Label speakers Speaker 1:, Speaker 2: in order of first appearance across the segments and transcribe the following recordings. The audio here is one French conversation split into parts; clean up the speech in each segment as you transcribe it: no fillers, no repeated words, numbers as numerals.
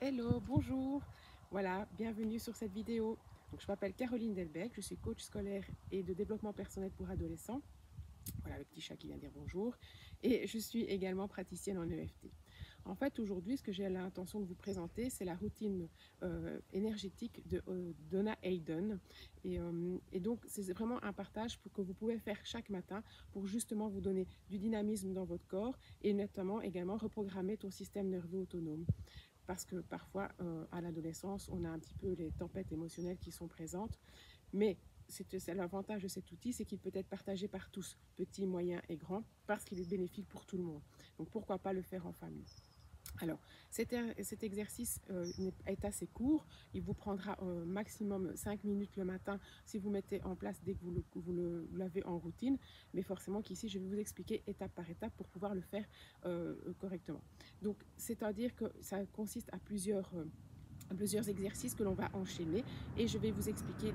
Speaker 1: Hello, bonjour. Voilà, bienvenue sur cette vidéo. Donc, je m'appelle Caroline Delbecq, je suis coach scolaire et de développement personnel pour adolescents. Voilà le petit chat qui vient dire bonjour. Et je suis également praticienne en EFT. En fait, aujourd'hui, ce que j'ai l'intention de vous présenter, c'est la routine énergétique de Donna Hayden. Et donc, c'est vraiment un partage que vous pouvez faire chaque matin pour justement vous donner du dynamisme dans votre corps et notamment également reprogrammer ton système nerveux autonome. Parce que parfois, à l'adolescence, on a un petit peu les tempêtes émotionnelles qui sont présentes, mais c'est l'avantage de cet outil, c'est qu'il peut être partagé par tous, petits, moyens et grands, parce qu'il est bénéfique pour tout le monde. Donc pourquoi pas le faire en famille. Alors, cet exercice est assez court. Il vous prendra maximum 5 minutes le matin si vous mettez en place dès que vous l'avez en routine. Mais forcément qu'ici, je vais vous expliquer étape par étape pour pouvoir le faire correctement. Donc, c'est-à-dire que ça consiste à plusieurs exercices que l'on va enchaîner et je vais vous expliquer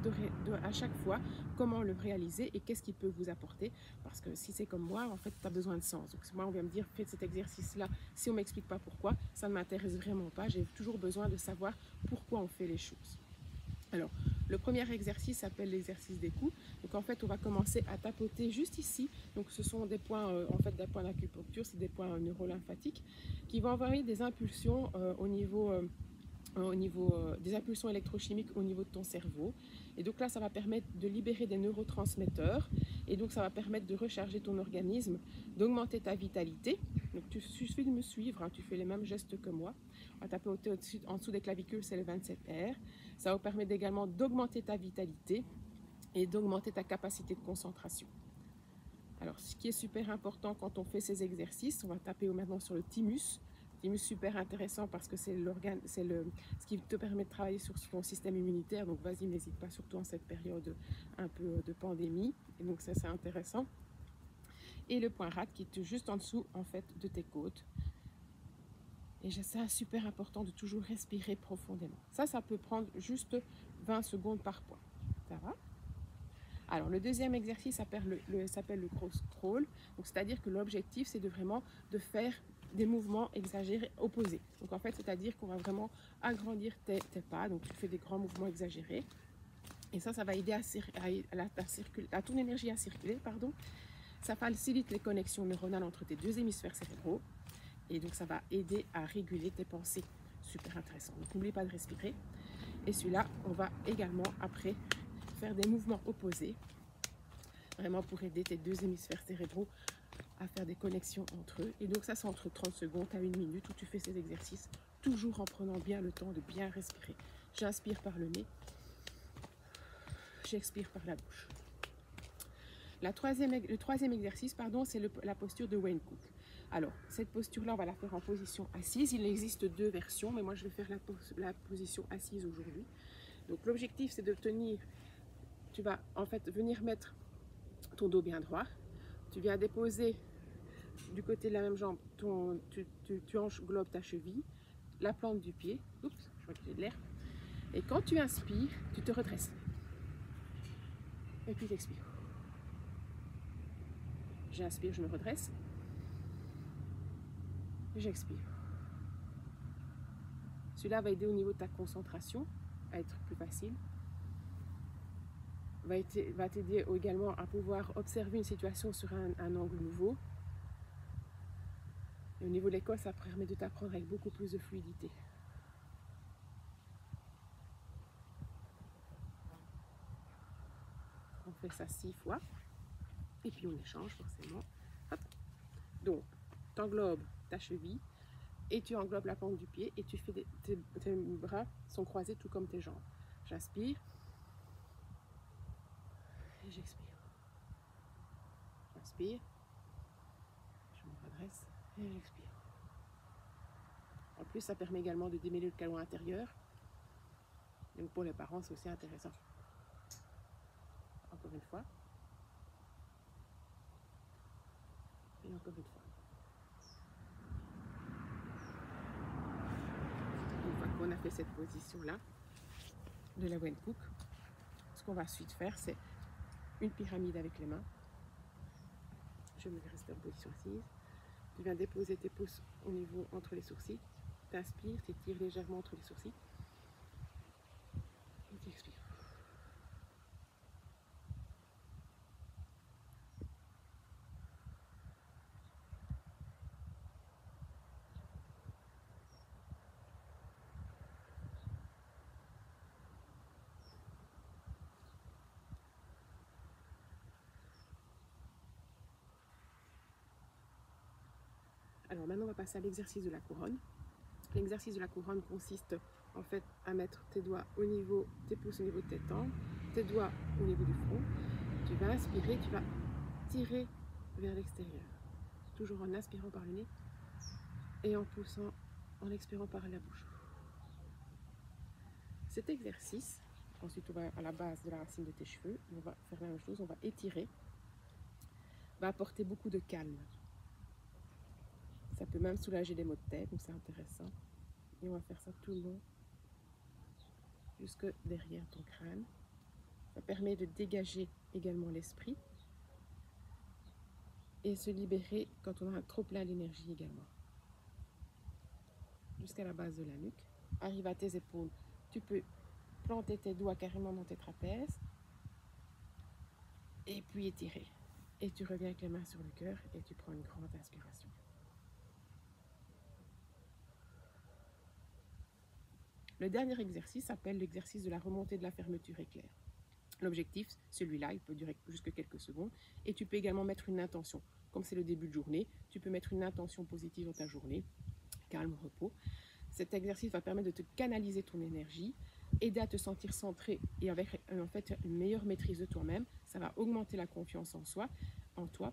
Speaker 1: à chaque fois comment le réaliser et qu'est-ce qu'il peut vous apporter, parce que si c'est comme moi, en fait, tu as besoin de sens. Donc moi, on vient me dire, faites cet exercice-là, si on ne m'explique pas pourquoi, ça ne m'intéresse vraiment pas, j'ai toujours besoin de savoir pourquoi on fait les choses. Alors, le premier exercice s'appelle l'exercice des coups. Donc, en fait, on va commencer à tapoter juste ici. Donc, ce sont des points, en fait, des points d'acupuncture, c'est des points neurolymphatiques qui vont envoyer des impulsions au niveau des impulsions électrochimiques au niveau de ton cerveau. Et donc là, ça va permettre de libérer des neurotransmetteurs. Et donc, ça va permettre de recharger ton organisme, d'augmenter ta vitalité. Donc, tu suffit de me suivre, hein, tu fais les mêmes gestes que moi. On va taper en dessous des clavicules, c'est le 27R. Ça va permettre également d'augmenter ta vitalité et d'augmenter ta capacité de concentration. Alors, ce qui est super important quand on fait ces exercices, on va taper maintenant sur le thymus. Thymus, super intéressant parce que c'est l'organe, ce qui te permet de travailler sur ton système immunitaire. Donc, vas-y, n'hésite pas, surtout en cette période un peu de pandémie. Et donc, ça, c'est intéressant. Et le point rate qui est juste en dessous, en fait, de tes côtes. Et c'est super important de toujours respirer profondément. Ça peut prendre juste 20 secondes par point. Ça va ? Alors, le deuxième exercice s'appelle le cross crawl. C'est-à-dire que l'objectif, c'est de faire des mouvements exagérés opposés. Donc, en fait, c'est-à-dire qu'on va vraiment agrandir tes pas. Donc, tu fais des grands mouvements exagérés. Et ça va aider à ton énergie à circuler, pardon. Ça facilite les connexions neuronales entre tes deux hémisphères cérébraux. Et donc, ça va aider à réguler tes pensées. Super intéressant. Donc, n'oublie pas de respirer. Et celui-là, on va également, après, faire des mouvements opposés, vraiment pour aider tes deux hémisphères cérébraux à faire des connexions entre eux. Et donc ça, c'est entre 30 secondes à 1 minute où tu fais ces exercices, toujours en prenant bien le temps de bien respirer. J'inspire par le nez, j'expire par la bouche. Le troisième exercice, c'est la posture de Wayne Cook. Alors, cette posture-là, on va la faire en position assise. Il existe deux versions, mais moi, je vais faire la position assise aujourd'hui. Donc, l'objectif, c'est de tenir. Tu vas, en fait, venir mettre ton dos bien droit. Tu viens déposer du côté de la même jambe, tu englobes ta cheville, la plante du pied. Oups, je vois qu'il y a de l'air. Et quand tu inspires, tu te redresses. Et puis tu expires. J'inspire, je me redresse. J'expire. Celui-là va aider au niveau de ta concentration à être plus facile. Va t'aider également à pouvoir observer une situation sur un angle nouveau. Et au niveau de l'école, ça permet de t'apprendre avec beaucoup plus de fluidité. On fait ça 6 fois. Et puis on échange forcément. Hop. Donc, tu englobes ta cheville et tu englobes la plante du pied et tu fais tes bras sont croisés tout comme tes jambes. J'inspire et j'expire. J'inspire, je me redresse et j'expire. En plus, ça permet également de démêler le câlin intérieur. Donc pour les parents, c'est aussi intéressant. Encore une fois. Et encore une fois. Une fois qu'on a fait cette position-là de la Wayne Cook, ce qu'on va ensuite faire, c'est une pyramide avec les mains. Je vais rester en position assise. Tu viens déposer tes pouces au niveau entre les sourcils, tu inspires, tu étires légèrement entre les sourcils. Et tu expires. Alors maintenant, on va passer à l'exercice de la couronne. L'exercice de la couronne consiste en fait à mettre tes doigts au niveau, tes pouces au niveau de tes tempes, tes doigts au niveau du front. Tu vas inspirer, tu vas tirer vers l'extérieur. Toujours en inspirant par le nez et en poussant, en expirant par la bouche. Cet exercice, ensuite on va à la base de la racine de tes cheveux, on va faire la même chose, on va étirer, va apporter beaucoup de calme. Ça peut même soulager les maux de tête, donc c'est intéressant. Et on va faire ça tout le long, jusque derrière ton crâne. Ça permet de dégager également l'esprit et se libérer quand on a un trop plein d'énergie également. Jusqu'à la base de la nuque. Arrive à tes épaules. Tu peux planter tes doigts carrément dans tes trapèzes et puis étirer. Et tu reviens avec les mains sur le cœur et tu prends une grande inspiration. Le dernier exercice s'appelle l'exercice de la remontée de la fermeture éclair. L'objectif, celui-là, il peut durer jusque quelques secondes et tu peux également mettre une intention. Comme c'est le début de journée, tu peux mettre une intention positive dans ta journée, calme, repos. Cet exercice va permettre de te canaliser ton énergie, aider à te sentir centré et avec en fait une meilleure maîtrise de toi-même. Ça va augmenter la confiance en toi,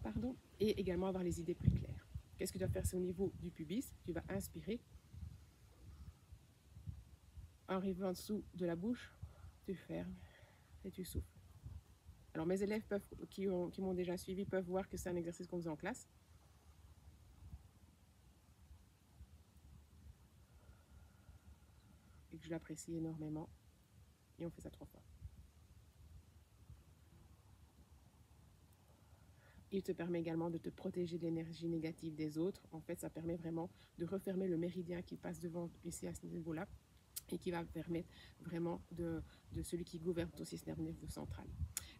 Speaker 1: et également avoir les idées plus claires. Qu'est-ce que tu vas faire? C'est au niveau du pubis. Tu vas inspirer. Arrivé en dessous de la bouche, tu fermes et tu souffles. Alors mes élèves qui m'ont déjà suivi peuvent voir que c'est un exercice qu'on faisait en classe. Et que je l'apprécie énormément. Et on fait ça 3 fois. Il te permet également de te protéger de l'énergie négative des autres. En fait, ça permet vraiment de refermer le méridien qui passe devant ici à ce niveau-là et qui va permettre vraiment de celui qui gouverne ton système nerveux central.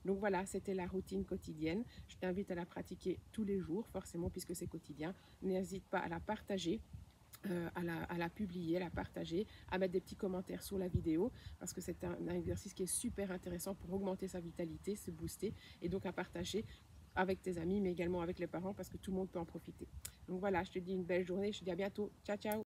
Speaker 1: Donc voilà, c'était la routine quotidienne. Je t'invite à la pratiquer tous les jours, forcément, puisque c'est quotidien. N'hésite pas à la partager. À la publier, à la partager, à mettre des petits commentaires sur la vidéo parce que c'est un exercice qui est super intéressant pour augmenter sa vitalité, se booster et donc à partager avec tes amis mais également avec les parents parce que tout le monde peut en profiter. Donc voilà, je te dis une belle journée, je te dis à bientôt. Ciao, ciao!